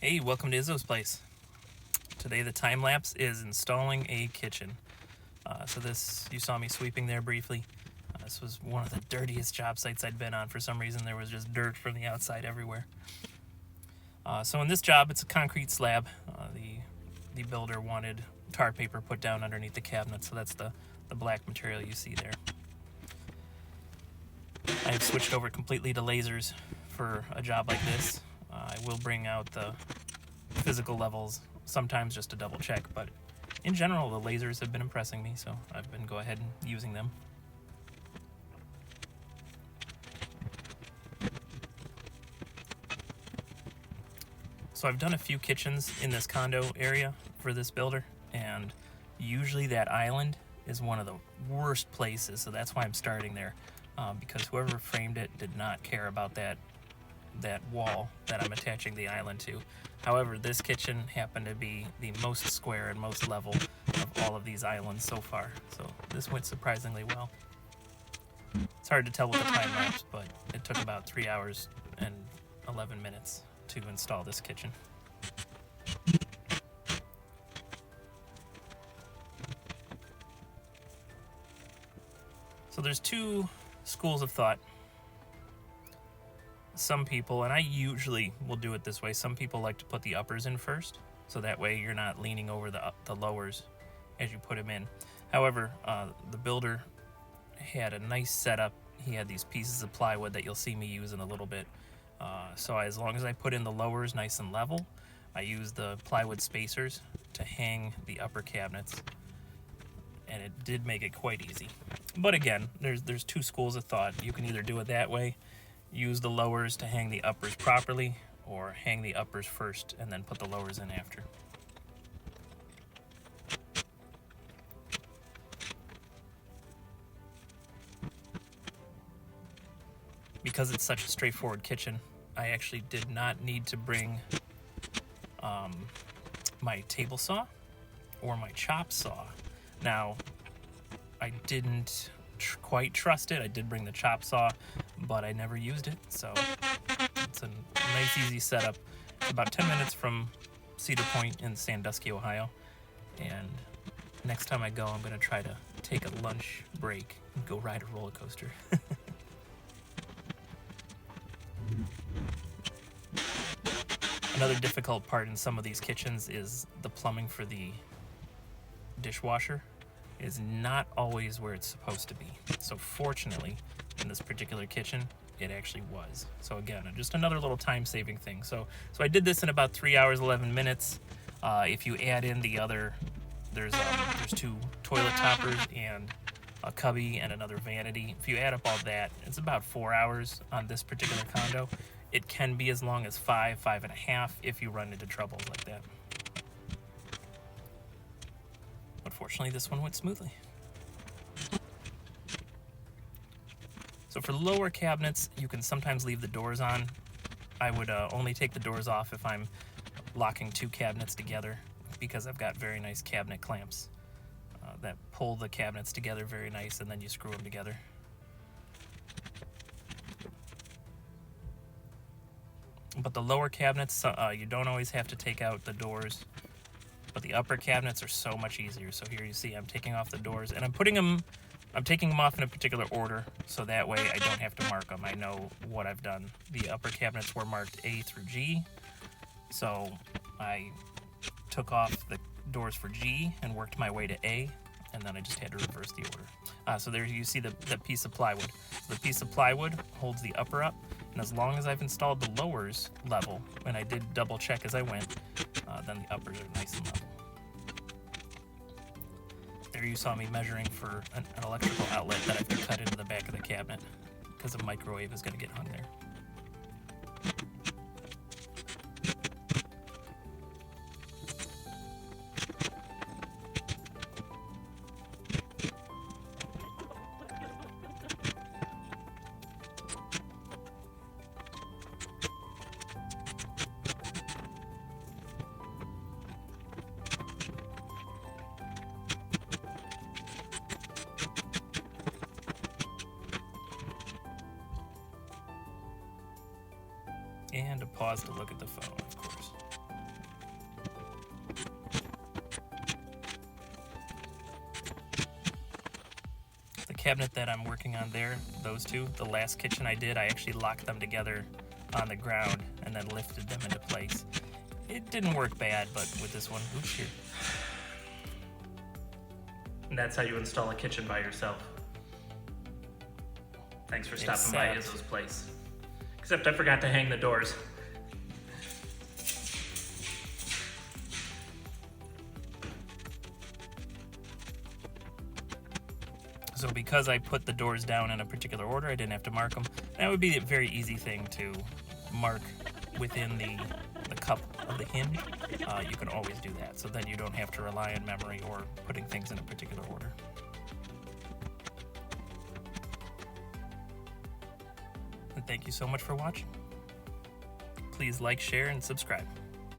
Hey, welcome to Izzo's place. Today the time lapse is installing a kitchen. You saw me sweeping there briefly. This was one of the dirtiest job sites I'd been on. For some reason, there was just dirt from the outside everywhere. So in this job, it's a concrete slab. The builder wanted tar paper put down underneath the cabinet, so that's the black material you see there. I have switched over completely to lasers for a job like this. I will bring out the physical levels sometimes just to double check, but in general the lasers have been impressing me, so I've been go ahead and using them. So I've done a few kitchens in this condo area for this builder, and usually that island is one of the worst places, so that's why I'm starting there, because whoever framed it did not care about that wall that I'm attaching the island to. However, this kitchen happened to be the most square and most level of all of these islands so far, so this went surprisingly well. It's hard to tell with the time lapse, but it took about 3 hours and 11 minutes to install this kitchen. So there's two schools of thought. Some people, and I usually will do it this way, some people like to put the uppers in first, so that way you're not leaning over the lowers as you put them in. However, the builder had a nice setup. He had these pieces of plywood that you'll see me use in a little bit. So as long as I put in the lowers nice and level, I use the plywood spacers to hang the upper cabinets, and it did make it quite easy. But again, there's two schools of thought. You can either do it that way, use the lowers to hang the uppers properly, or hang the uppers first and then put the lowers in after. Because it's such a straightforward kitchen, I actually did not need to bring my table saw or my chop saw. Now, I didn't quite trust it. I did bring the chop saw, but I never used it, so it's a nice easy setup. It's about 10 minutes from Cedar Point in Sandusky, Ohio, and next time I go, I'm going to try to take a lunch break and go ride a roller coaster. Another difficult part in some of these kitchens is the plumbing for the dishwasher is not always where it's supposed to be. So fortunately, in this particular kitchen, it actually was. So again, just another little time-saving thing. So I did this in about 3 hours, 11 minutes. If you add in the other, there's two toilet toppers and a cubby and another vanity. If you add up all that, it's about 4 hours on this particular condo. It can be as long as 5.5 if you run into troubles like that. But fortunately, this one went smoothly. So for lower cabinets, you can sometimes leave the doors on. I would only take the doors off if I'm locking two cabinets together, because I've got very nice cabinet clamps that pull the cabinets together very nice, and then you screw them together. But the lower cabinets, you don't always have to take out the doors, but the upper cabinets are so much easier. So here you see I'm taking off the doors, and I'm taking them off in a particular order, so that way I don't have to mark them. I know what I've done. The upper cabinets were marked A through G, so I took off the doors for G and worked my way to A, and then I just had to reverse the order. So there you see the piece of plywood. So the piece of plywood holds the upper up, and as long as I've installed the lowers level, and I did double check as I went, then the uppers are nice and level. There you saw me measuring for an electrical outlet that I have to cut into the back of the cabinet, because a microwave is going to get hung there. And a pause to look at the phone, of course. cabinet that I'm working on there, those two, the last kitchen I did, I actually locked them together on the ground and then lifted them into place. It didn't work bad, but with this one, oops, here. And that's how you install a kitchen by yourself. Thanks for stopping by Izzo's place. Except I forgot to hang the doors. So because I put the doors down in a particular order, I didn't have to mark them. That would be a very easy thing to mark within the cup of the hinge. You can always do that, so then you don't have to rely on memory or putting things in a particular order. And thank you so much for watching. Please like, share, and subscribe.